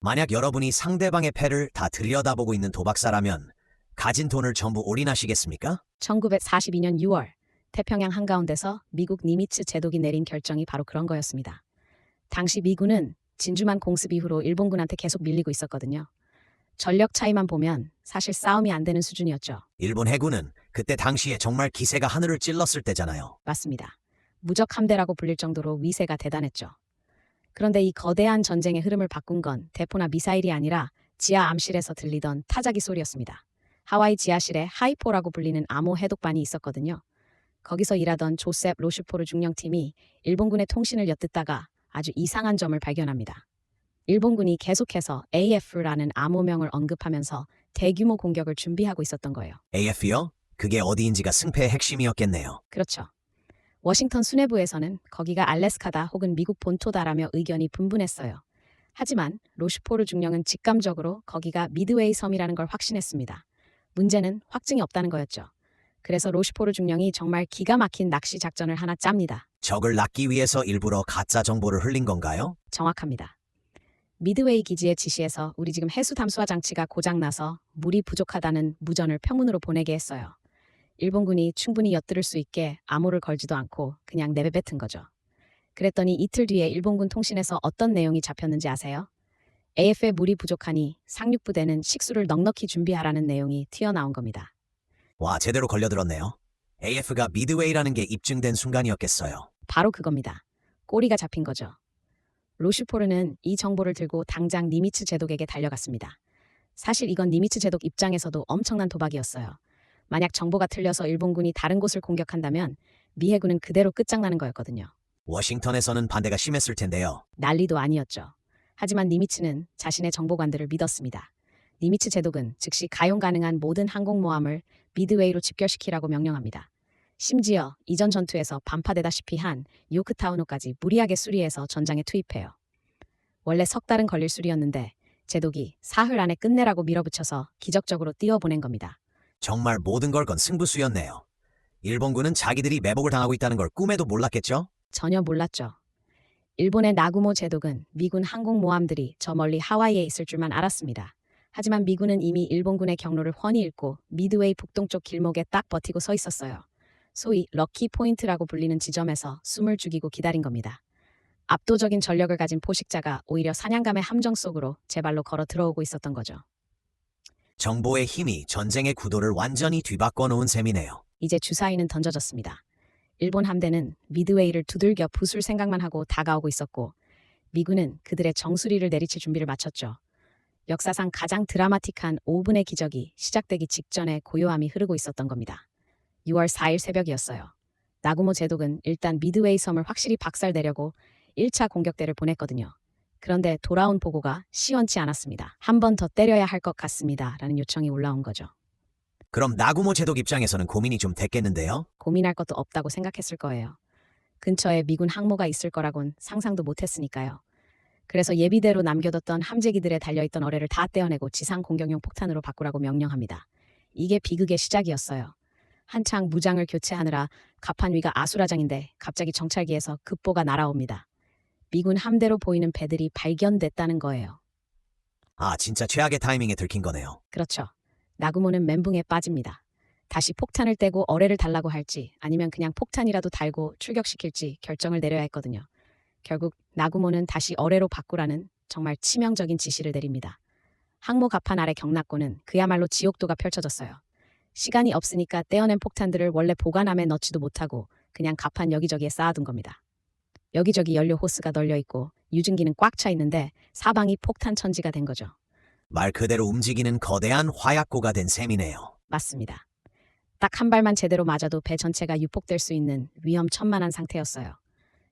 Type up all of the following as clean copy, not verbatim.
만약 여러분이 상대방의 패를 다 들여다보고 있는 도박사라면 가진 돈을 전부 올인하시겠습니까? 1942년 6월 태평양 한가운데서 미국 니미츠 제독이 내린 결정이 바로 그런 거였습니다. 당시 미군은 진주만 공습 이후로 일본군한테 계속 밀리고 있었거든요. 전력 차이만 보면 사실 싸움이 안 되는 수준이었죠. 일본 해군은 그때 당시에 정말 기세가 하늘을 찔렀을 때잖아요. 맞습니다. 무적 함대라고 불릴 정도로 위세가 대단했죠. 그런데 이 거대한 전쟁의 흐름을 바꾼 건 대포나 미사일이 아니라 지하 암실에서 들리던 타자기 소리였습니다. 하와이 지하실에 하이포라고 불리는 암호 해독반이 있었거든요. 거기서 일하던 조셉 로슈포르 중령팀이 일본군의 통신을 엿듣다가 아주 이상한 점을 발견합니다. 일본군이 계속해서 AF라는 암호명을 언급하면서 대규모 공격을 준비하고 있었던 거예요. AF요? 그게 어디인지가 승패의 핵심이었겠네요. 그렇죠. 워싱턴 수뇌부에서는 거기가 알래스카다 혹은 미국 본토다라며 의견이 분분했어요. 하지만 로슈포르 중령은 직감적으로 거기가 미드웨이 섬이라는 걸 확신했습니다. 문제는 확증이 없다는 거였죠. 그래서 로슈포르 중령이 정말 기가 막힌 낚시 작전을 하나 짭니다. 적을 낚기 위해서 일부러 가짜 정보를 흘린 건가요? 정확합니다. 미드웨이 기지의 지시에서 우리 지금 해수 담수화 장치가 고장나서 물이 부족하다는 무전을 평문으로 보내게 했어요. 일본군이 충분히 엿들을 수 있게 암호를 걸지도 않고 그냥 내뱉은 거죠. 그랬더니 이틀 뒤에 일본군 통신에서 어떤 내용이 잡혔는지 아세요? AF에 물이 부족하니 상륙부대는 식수를 넉넉히 준비하라는 내용이 튀어나온 겁니다. 와, 제대로 걸려들었네요. AF가 미드웨이라는 게 입증된 순간이었겠어요. 바로 그겁니다. 꼬리가 잡힌 거죠. 로슈포르는 이 정보를 들고 당장 니미츠 제독에게 달려갔습니다. 사실 이건 니미츠 제독 입장에서도 엄청난 도박이었어요. 만약 정보가 틀려서 일본군이 다른 곳을 공격한다면 미 해군은 그대로 끝장나는 거였거든요. 워싱턴에서는 반대가 심했을 텐데요. 난리도 아니었죠. 하지만 니미츠는 자신의 정보관들을 믿었습니다. 니미츠 제독은 즉시 가용 가능한 모든 항공모함을 미드웨이로 집결시키라고 명령합니다. 심지어 이전 전투에서 반파되다시피 한 요크타우노까지 무리하게 수리해서 전장에 투입해요. 원래 석 달은 걸릴 수리였는데 제독이 사흘 안에 끝내라고 밀어붙여서 기적적으로 띄워보낸 겁니다. 정말 모든 걸 건 승부수였네요. 일본군은 자기들이 매복을 당하고 있다는 걸 꿈에도 몰랐겠죠? 전혀 몰랐죠. 일본의 나구모 제독은 미군 항공모함들이 저 멀리 하와이에 있을 줄만 알았습니다. 하지만 미군은 이미 일본군의 경로를 훤히 읽고 미드웨이 북동쪽 길목에 딱 버티고 서 있었어요. 소위 럭키 포인트라고 불리는 지점에서 숨을 죽이고 기다린 겁니다. 압도적인 전력을 가진 포식자가 오히려 사냥감의 함정 속으로 제 발로 걸어 들어오고 있었던 거죠. 정보의 힘이 전쟁의 구도를 완전히 뒤바꿔 놓은 셈이네요. 이제 주사위는 던져졌습니다. 일본 함대는 미드웨이를 두들겨 부술 생각만 하고 다가오고 있었고 미군은 그들의 정수리를 내리칠 준비를 마쳤죠. 역사상 가장 드라마틱한 5분의 기적이 시작되기 직전에 고요함이 흐르고 있었던 겁니다. 6월 4일 새벽이었어요. 나구모 제독은 일단 미드웨이 섬을 확실히 박살내려고 1차 공격대를 보냈거든요. 그런데 돌아온 보고가 시원치 않았습니다. 한 번 더 때려야 할 것 같습니다. 라는 요청이 올라온 거죠. 그럼 나구모 제독 입장에서는 고민이 좀 됐겠는데요? 고민할 것도 없다고 생각했을 거예요. 근처에 미군 항모가 있을 거라곤 상상도 못했으니까요. 그래서 예비대로 남겨뒀던 함재기들에 달려있던 어뢰를 다 떼어내고 지상 공격용 폭탄으로 바꾸라고 명령합니다. 이게 비극의 시작이었어요. 한창 무장을 교체하느라 갑판 위가 아수라장인데 갑자기 정찰기에서 급보가 날아옵니다. 미군 함대로 보이는 배들이 발견됐다는 거예요. 아, 진짜 최악의 타이밍에 들킨 거네요. 그렇죠. 나구모는 멘붕에 빠집니다. 다시 폭탄을 떼고 어뢰를 달라고 할지 아니면 그냥 폭탄이라도 달고 출격시킬지 결정을 내려야 했거든요. 결국 나구모는 다시 어뢰로 바꾸라는 정말 치명적인 지시를 내립니다. 항모 갑판 아래 경납고는 그야말로 지옥도가 펼쳐졌어요. 시간이 없으니까 떼어낸 폭탄들을 원래 보관함에 넣지도 못하고 그냥 갑판 여기저기에 쌓아둔 겁니다. 여기저기 연료 호스가 널려있고 유증기는 꽉 차 있는데 사방이 폭탄 천지가 된 거죠. 말 그대로 움직이는 거대한 화약고가 된 셈이네요. 맞습니다. 딱 한 발만 제대로 맞아도 배 전체가 유폭될 수 있는 위험천만한 상태였어요.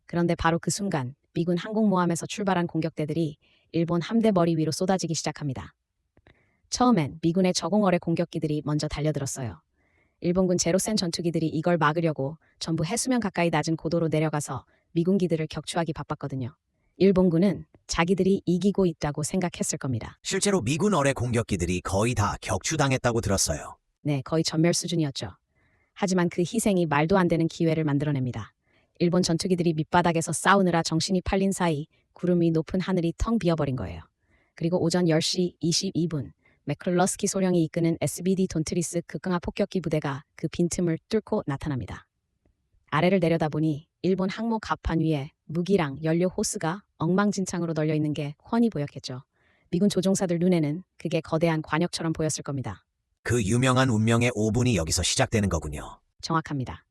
그런데 바로 그 순간 미군 항공모함에서 출발한 공격대들이 일본 함대 머리 위로 쏟아지기 시작합니다. 처음엔 미군의 저공어뢰 공격기들이 먼저 달려들었어요. 일본군 제로센 전투기들이 이걸 막으려고 전부 해수면 가까이 낮은 고도로 내려가서 미군기들을 격추하기 바빴거든요. 일본군은 자기들이 이기고 있다고 생각했을 겁니다. 실제로 미군 어뢰 공격기들이 거의 다 격추당했다고 들었어요. 네, 거의 전멸 수준이었죠. 하지만 그 희생이 말도 안 되는 기회를 만들어냅니다. 일본 전투기들이 밑바닥에서 싸우느라 정신이 팔린 사이 구름 위 높은 하늘이 텅 비어버린 거예요. 그리고 오전 10시 22분 맥클러스키 소령이 이끄는 SBD 돈트리스 극강화 폭격기 부대가 그 빈틈을 뚫고 나타납니다. 아래를 내려다보니 일본 항모 갑판 위에 무기랑 연료 호스가 엉망진창으로 널려 있는 게 훤히 보였겠죠. 미군 조종사들 눈에는 그게 거대한 관역처럼 보였을 겁니다. 그 유명한 운명의 5분이 여기서 시작되는 거군요. 정확합니다.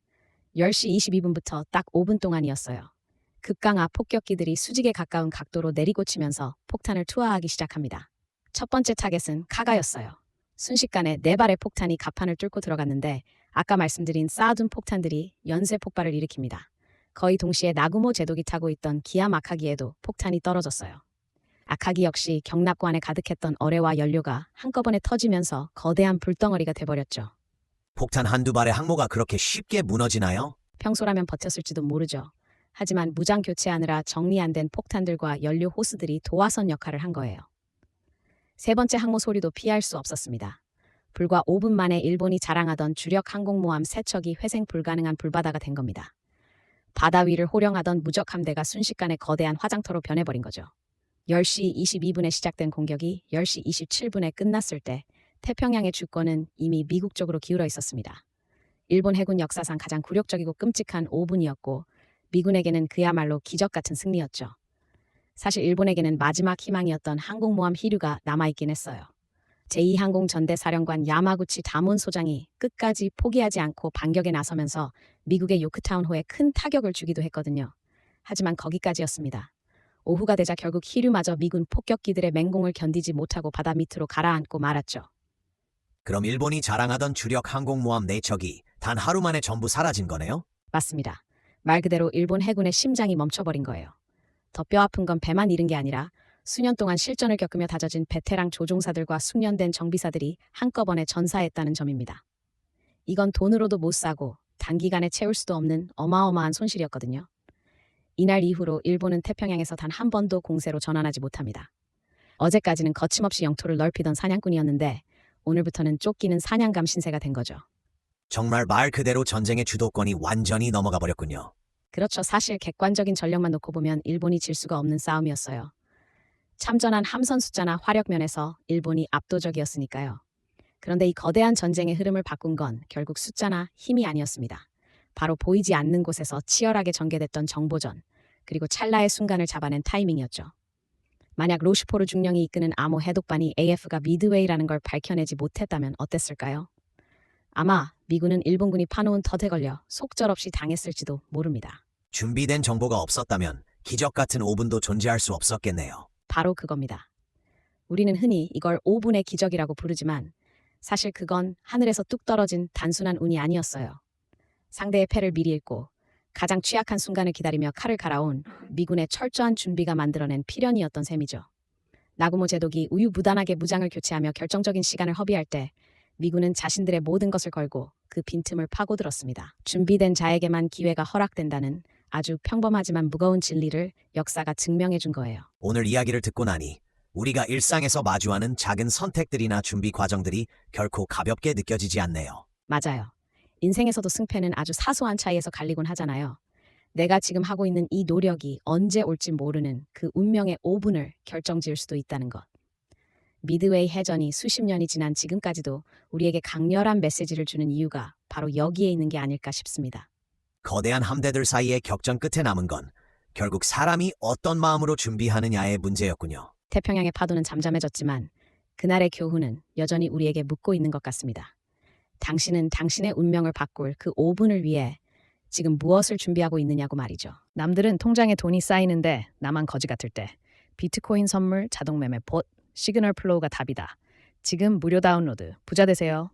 10시 22분부터 딱 5분 동안이었어요. 극강화 폭격기들이 수직에 가까운 각도로 내리꽂히면서 폭탄을 투하하기 시작합니다. 첫 번째 타겟은 카가였어요. 순식간에 4발의 폭탄이 갑판을 뚫고 들어갔는데 아까 말씀드린 쌓아둔 폭탄들이 연쇄 폭발을 일으킵니다. 거의 동시에 나구모 제독이 타고 있던 기암 아카기에도 폭탄이 떨어졌어요. 아카기 역시 경납고 안에 가득했던 어뢰와 연료가 한꺼번에 터지면서 거대한 불덩어리가 돼버렸죠. 폭탄 한두 발의 항모가 그렇게 쉽게 무너지나요? 평소라면 버텼을지도 모르죠. 하지만 무장 교체하느라 정리 안 된 폭탄들과 연료 호스들이 도화선 역할을 한 거예요. 세 번째 항모 소리도 피할 수 없었습니다. 불과 5분 만에 일본이 자랑하던 주력 항공모함 3척이 회생 불가능한 불바다가 된 겁니다. 바다 위를 호령하던 무적 함대가 순식간에 거대한 화장터로 변해버린 거죠. 10시 22분에 시작된 공격이 10시 27분에 끝났을 때 태평양의 주권은 이미 미국 쪽으로 기울어 있었습니다. 일본 해군 역사상 가장 굴욕적이고 끔찍한 5분이었고 미군에게는 그야말로 기적 같은 승리였죠. 사실 일본에게는 마지막 희망이었던 항공모함 히류가 남아있긴 했어요. 제2항공전대사령관 야마구치 다몬 소장이 끝까지 포기하지 않고 반격에 나서면서 미국의 요크타운호에 큰 타격을 주기도 했거든요. 하지만 거기까지였습니다. 오후가 되자 결국 히류마저 미군 폭격기들의 맹공을 견디지 못하고 바다 밑으로 가라앉고 말았죠. 그럼 일본이 자랑하던 주력 항공모함 4척이 단 하루 만에 전부 사라진 거네요? 맞습니다. 말 그대로 일본 해군의 심장이 멈춰버린 거예요. 더 뼈아픈 건 배만 잃은 게 아니라 수년 동안 실전을 겪으며 다져진 베테랑 조종사들과 숙련된 정비사들이 한꺼번에 전사했다는 점입니다. 이건 돈으로도 못 사고 단기간에 채울 수도 없는 어마어마한 손실이었거든요. 이날 이후로 일본은 태평양에서 단 한 번도 공세로 전환하지 못합니다. 어제까지는 거침없이 영토를 넓히던 사냥꾼이었는데 오늘부터는 쫓기는 사냥감 신세가 된 거죠. 정말 말 그대로 전쟁의 주도권이 완전히 넘어가 버렸군요. 그렇죠. 사실 객관적인 전력만 놓고 보면 일본이 질 수가 없는 싸움이었어요. 참전한 함선 숫자나 화력 면에서 일본이 압도적이었으니까요. 그런데 이 거대한 전쟁의 흐름을 바꾼 건 결국 숫자나 힘이 아니었습니다. 바로 보이지 않는 곳에서 치열하게 전개됐던 정보전, 그리고 찰나의 순간을 잡아낸 타이밍이었죠. 만약 로슈포르 중령이 이끄는 암호 해독반이 AF가 미드웨이라는 걸 밝혀내지 못했다면 어땠을까요? 아마 미군은 일본군이 파놓은 덫에 걸려 속절없이 당했을지도 모릅니다. 준비된 정보가 없었다면 기적 같은 5분도 존재할 수 없었겠네요. 바로 그겁니다. 우리는 흔히 이걸 5분의 기적이라고 부르지만 사실 그건 하늘에서 뚝 떨어진 단순한 운이 아니었어요. 상대의 패를 미리 읽고 가장 취약한 순간을 기다리며 칼을 갈아온 미군의 철저한 준비가 만들어낸 필연이었던 셈이죠. 나구모 제독이 우유부단하게 무장을 교체하며 결정적인 시간을 허비할 때 미군은 자신들의 모든 것을 걸고 그 빈틈을 파고들었습니다. 준비된 자에게만 기회가 허락된다는 아주 평범하지만 무거운 진리를 역사가 증명해 준 거예요. 오늘 이야기를 듣고 나니 우리가 일상에서 마주하는 작은 선택들이나 준비 과정들이 결코 가볍게 느껴지지 않네요. 맞아요. 인생에서도 승패는 아주 사소한 차이에서 갈리곤 하잖아요. 내가 지금 하고 있는 이 노력이 언제 올지 모르는 그 운명의 5분을 결정지을 수도 있다는 것. 미드웨이 해전이 수십 년이 지난 지금까지도 우리에게 강렬한 메시지를 주는 이유가 바로 여기에 있는 게 아닐까 싶습니다. 거대한 함대들 사이의 격전 끝에 남은 건 결국 사람이 어떤 마음으로 준비하느냐의 문제였군요. 태평양의 파도는 잠잠해졌지만 그날의 교훈은 여전히 우리에게 묻고 있는 것 같습니다. 당신은 당신의 운명을 바꿀 그 5분을 위해 지금 무엇을 준비하고 있느냐고 말이죠. 남들은 통장에 돈이 쌓이는데 나만 거지 같을 때 비트코인 선물, 자동 매매 봇, 시그널 플로우가 답이다. 지금 무료 다운로드. 부자 되세요.